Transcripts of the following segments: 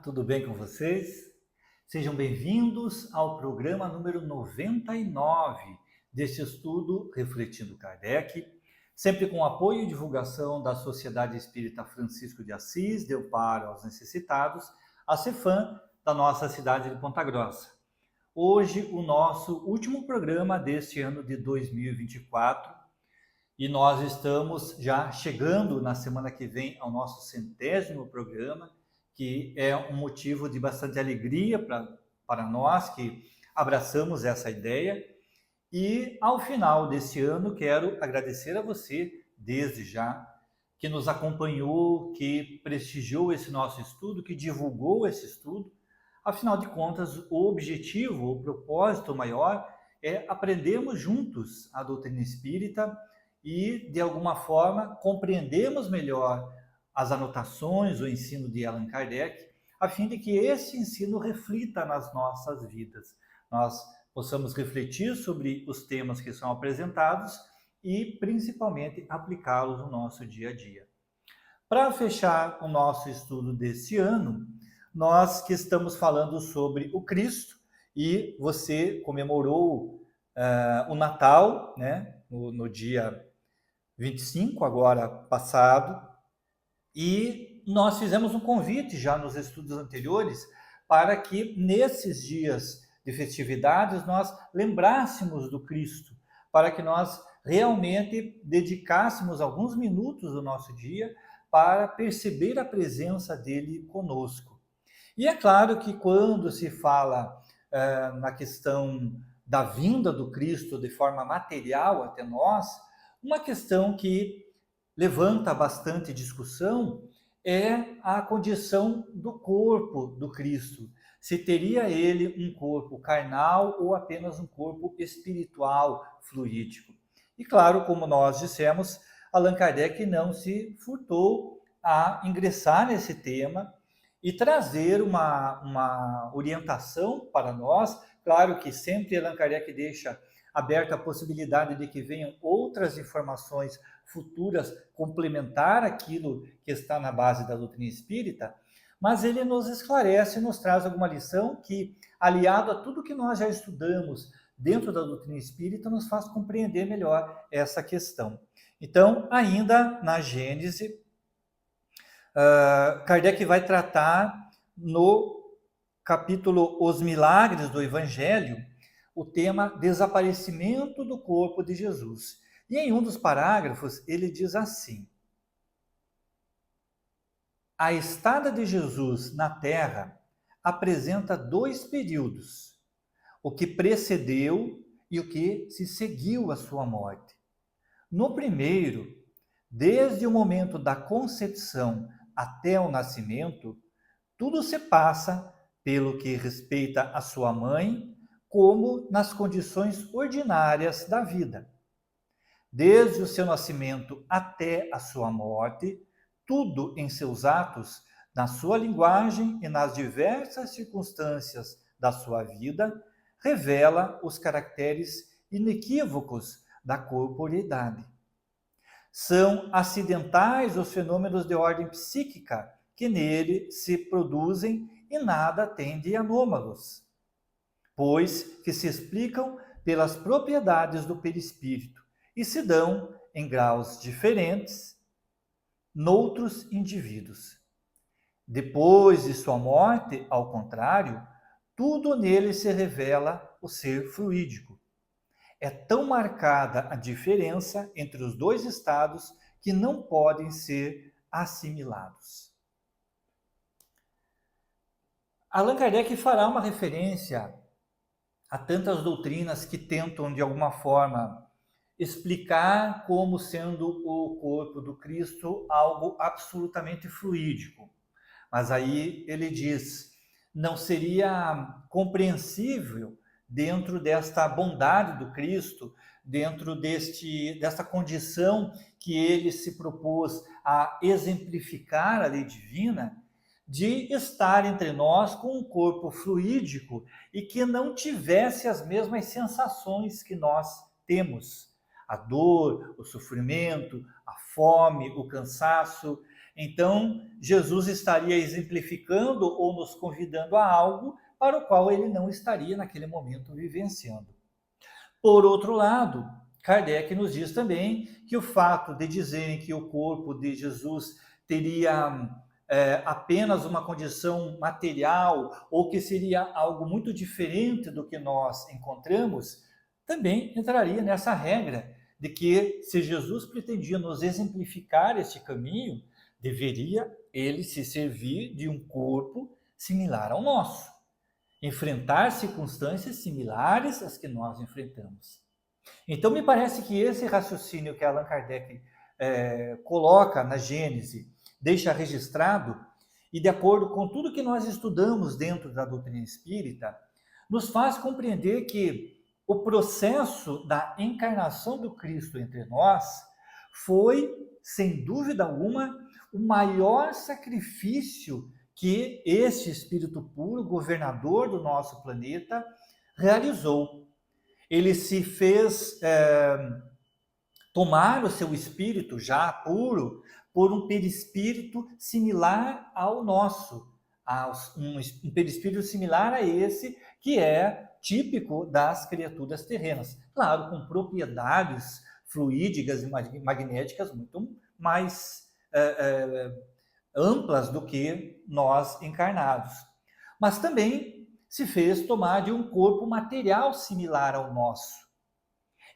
tudo bem com vocês? Sejam bem-vindos ao programa número 99 deste estudo Refletindo Kardec, sempre com apoio e divulgação da Sociedade Espírita Francisco de Assis, de Amparo aos Necessitados, a CEFAM da nossa cidade de Ponta Grossa. Hoje, o nosso último programa deste ano de 2024, e nós estamos já chegando na semana que vem ao nosso 100º programa, que é um motivo de bastante alegria para nós que abraçamos essa ideia. E ao final desse ano, quero agradecer a você, desde já, que nos acompanhou, que prestigiou esse nosso estudo, que divulgou esse estudo. Afinal de contas, o objetivo, o propósito maior é aprendermos juntos a doutrina espírita e, de alguma forma, compreendermos melhor as anotações, o ensino de Allan Kardec, a fim de que esse ensino reflita nas nossas vidas. Nós possamos refletir sobre os temas que são apresentados e, principalmente, aplicá-los no nosso dia a dia. Para fechar o nosso estudo desse ano, nós que estamos falando sobre o Cristo, e você comemorou o Natal, né, no dia 25, agora passado, e nós fizemos um convite já nos estudos anteriores para que nesses dias de festividades nós lembrássemos do Cristo, para que nós realmente dedicássemos alguns minutos do nosso dia para perceber a presença dele conosco. E é claro que quando se fala na questão da vinda do Cristo de forma material até nós, uma questão que levanta bastante discussão é a condição do corpo do Cristo. Se teria ele um corpo carnal ou apenas um corpo espiritual, fluídico. E claro, como nós dissemos, Allan Kardec não se furtou a ingressar nesse tema e trazer uma orientação para nós. Claro que sempre Allan Kardec deixa aberta a possibilidade de que venham outras informações futuras complementar aquilo que está na base da doutrina espírita, mas ele nos esclarece, nos traz alguma lição que, aliado a tudo que nós já estudamos dentro da doutrina espírita, nos faz compreender melhor essa questão. Então, ainda na Gênese, Kardec vai tratar no capítulo Os Milagres do Evangelho, o tema desaparecimento do corpo de Jesus. E em um dos parágrafos ele diz assim: a estada de Jesus na Terra apresenta dois períodos, o que precedeu e o que se seguiu à sua morte. No primeiro, desde o momento da concepção até o nascimento, tudo se passa pelo que respeita a sua mãe, como nas condições ordinárias da vida. Desde o seu nascimento até a sua morte, tudo em seus atos, na sua linguagem e nas diversas circunstâncias da sua vida, revela os caracteres inequívocos da corporeidade. São acidentais os fenômenos de ordem psíquica que nele se produzem e nada tem de anômalos, pois que se explicam pelas propriedades do perispírito e se dão em graus diferentes noutros indivíduos. Depois de sua morte, ao contrário, tudo nele se revela o ser fluídico. É tão marcada a diferença entre os dois estados que não podem ser assimilados. Allan Kardec fará uma referência a tantas doutrinas que tentam, de alguma forma, explicar como sendo o corpo do Cristo algo absolutamente fluídico. Mas aí ele diz, não seria compreensível dentro desta bondade do Cristo, dentro desta condição que ele se propôs a exemplificar a lei divina, de estar entre nós com um corpo fluídico e que não tivesse as mesmas sensações que nós temos. A dor, o sofrimento, a fome, o cansaço. Então, Jesus estaria exemplificando ou nos convidando a algo para o qual ele não estaria naquele momento vivenciando. Por outro lado, Kardec nos diz também que o fato de dizerem que o corpo de Jesus teria apenas uma condição material ou que seria algo muito diferente do que nós encontramos, também entraria nessa regra de que se Jesus pretendia nos exemplificar este caminho, deveria ele se servir de um corpo similar ao nosso, enfrentar circunstâncias similares às que nós enfrentamos. Então, me parece que esse raciocínio que Allan Kardec coloca na Gênese, deixa registrado, e de acordo com tudo que nós estudamos dentro da doutrina espírita, nos faz compreender que o processo da encarnação do Cristo entre nós foi, sem dúvida alguma, o maior sacrifício que este Espírito puro, governador do nosso planeta, realizou. Ele se fez tomar o seu espírito já puro por um perispírito similar ao nosso, um perispírito similar a esse que é típico das criaturas terrenas. Claro, com propriedades fluídicas e magnéticas muito mais amplas do que nós encarnados. Mas também se fez tomar de um corpo material similar ao nosso.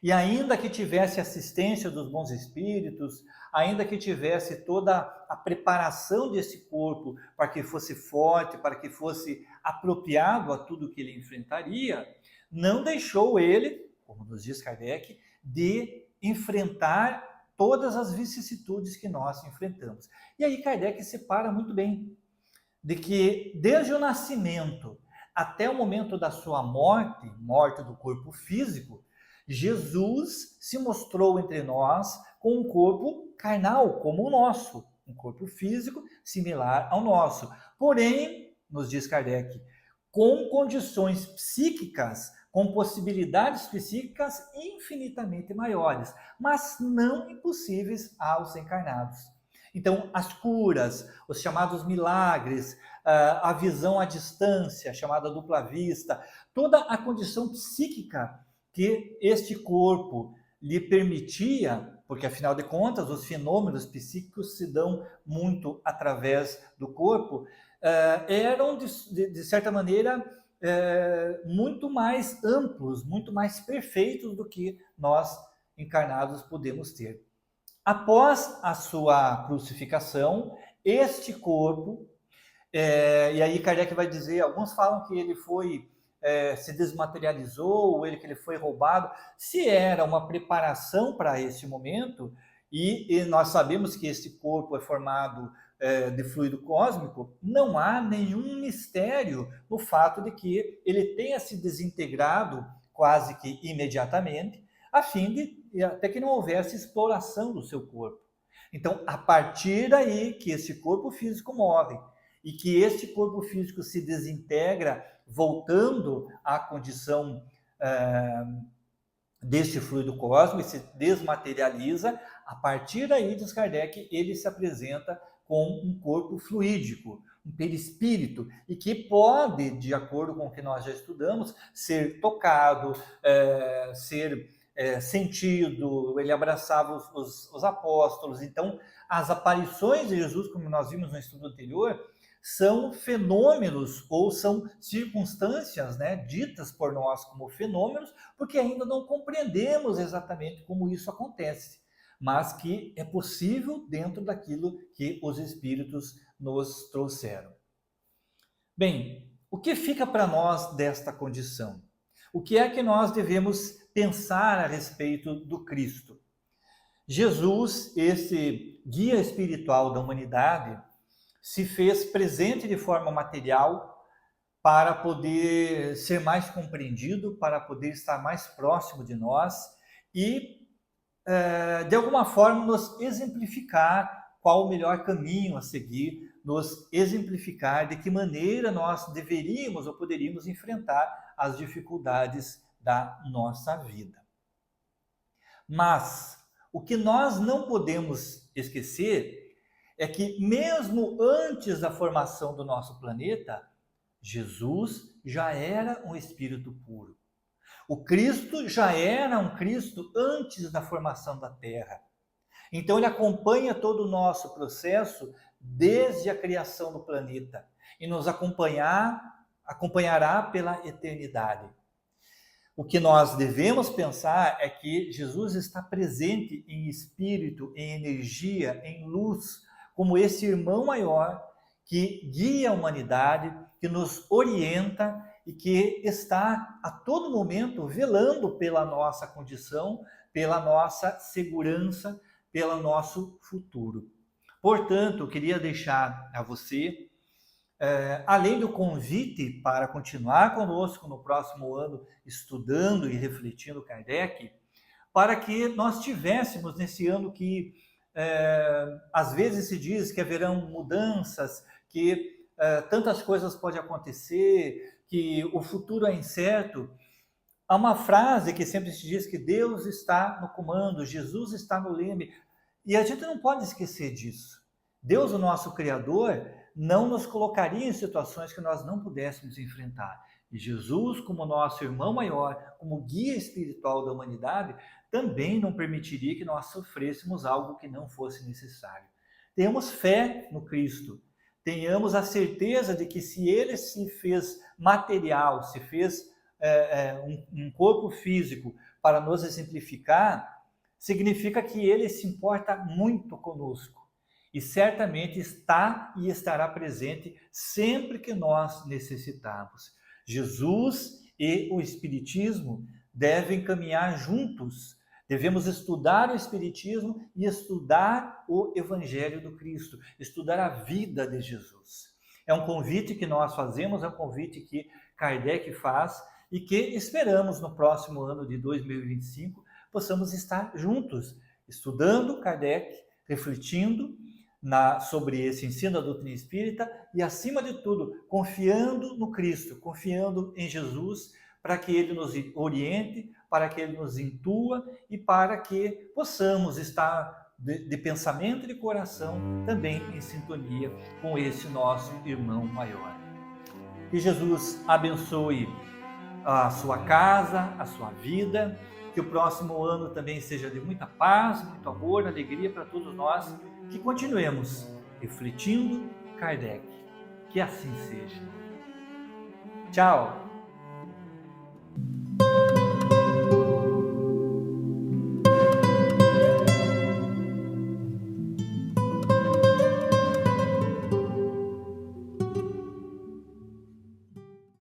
E ainda que tivesse assistência dos bons espíritos, ainda que tivesse toda a preparação desse corpo para que fosse forte, para que fosse apropriado a tudo que ele enfrentaria, não deixou ele, como nos diz Kardec, de enfrentar todas as vicissitudes que nós enfrentamos. E aí Kardec separa muito bem de que desde o nascimento até o momento da sua morte do corpo físico, Jesus se mostrou entre nós com um corpo carnal, como o nosso, um corpo físico similar ao nosso. Porém, nos diz Kardec, com condições psíquicas, com possibilidades psíquicas infinitamente maiores, mas não impossíveis aos encarnados. Então, as curas, os chamados milagres, a visão à distância, chamada dupla vista, toda a condição psíquica que este corpo lhe permitia, porque afinal de contas os fenômenos psíquicos se dão muito através do corpo, eram de certa maneira muito mais amplos, muito mais perfeitos do que nós encarnados podemos ter. Após a sua crucificação, este corpo, e aí Kardec vai dizer, alguns falam que ele foi se desmaterializou, ou que ele foi roubado, se era uma preparação para esse momento, e nós sabemos que esse corpo é formado de fluido cósmico, não há nenhum mistério no fato de que ele tenha se desintegrado quase que imediatamente, a fim de até que não houvesse exploração do seu corpo. Então, a partir daí que esse corpo físico morre, e que este corpo físico se desintegra, voltando à condição deste fluido cósmico, se desmaterializa, a partir daí, diz Kardec, ele se apresenta com um corpo fluídico, um perispírito, e que pode, de acordo com o que nós já estudamos, ser tocado, ser sentido, ele abraçava os apóstolos. Então, as aparições de Jesus, como nós vimos no estudo anterior, são fenômenos ou são circunstâncias, ditas por nós como fenômenos, porque ainda não compreendemos exatamente como isso acontece, mas que é possível dentro daquilo que os espíritos nos trouxeram. Bem, o que fica para nós desta condição? O que é que nós devemos pensar a respeito do Cristo? Jesus, esse guia espiritual da humanidade, se fez presente de forma material para poder ser mais compreendido, para poder estar mais próximo de nós e, de alguma forma, nos exemplificar qual o melhor caminho a seguir, nos exemplificar de que maneira nós deveríamos ou poderíamos enfrentar as dificuldades da nossa vida. Mas o que nós não podemos esquecer é que mesmo antes da formação do nosso planeta, Jesus já era um espírito puro. O Cristo já era um Cristo antes da formação da Terra. Então ele acompanha todo o nosso processo desde a criação do planeta e nos acompanhará pela eternidade. O que nós devemos pensar é que Jesus está presente em espírito, em energia, em luz, como esse irmão maior que guia a humanidade, que nos orienta e que está a todo momento velando pela nossa condição, pela nossa segurança, pelo nosso futuro. Portanto, eu queria deixar a você, além do convite para continuar conosco no próximo ano, estudando e refletindo Kardec, para que nós tivéssemos nesse ano que, às vezes se diz que haverão mudanças, que tantas coisas podem acontecer, que o futuro é incerto. Há uma frase que sempre se diz que Deus está no comando, Jesus está no leme, e a gente não pode esquecer disso. Deus, o nosso Criador, não nos colocaria em situações que nós não pudéssemos enfrentar. E Jesus, como nosso irmão maior, como guia espiritual da humanidade, também não permitiria que nós sofrêssemos algo que não fosse necessário. Tenhamos fé no Cristo, tenhamos a certeza de que se Ele se fez material, se fez um corpo físico para nos exemplificar, significa que Ele se importa muito conosco. E certamente está e estará presente sempre que nós necessitarmos. Jesus e o Espiritismo devem caminhar juntos. Devemos estudar o Espiritismo e estudar o Evangelho do Cristo, estudar a vida de Jesus. É um convite que nós fazemos, é um convite que Kardec faz e que esperamos no próximo ano de 2025 possamos estar juntos, estudando Kardec, refletindo sobre esse ensino da doutrina espírita e, acima de tudo, confiando no Cristo, confiando em Jesus, para que Ele nos oriente, para que Ele nos intua e para que possamos estar de pensamento e de coração também em sintonia com esse nosso irmão maior. Que Jesus abençoe a sua casa, a sua vida, que o próximo ano também seja de muita paz, muito amor, alegria para todos nós, que continuemos refletindo Kardec. Que assim seja. Tchau!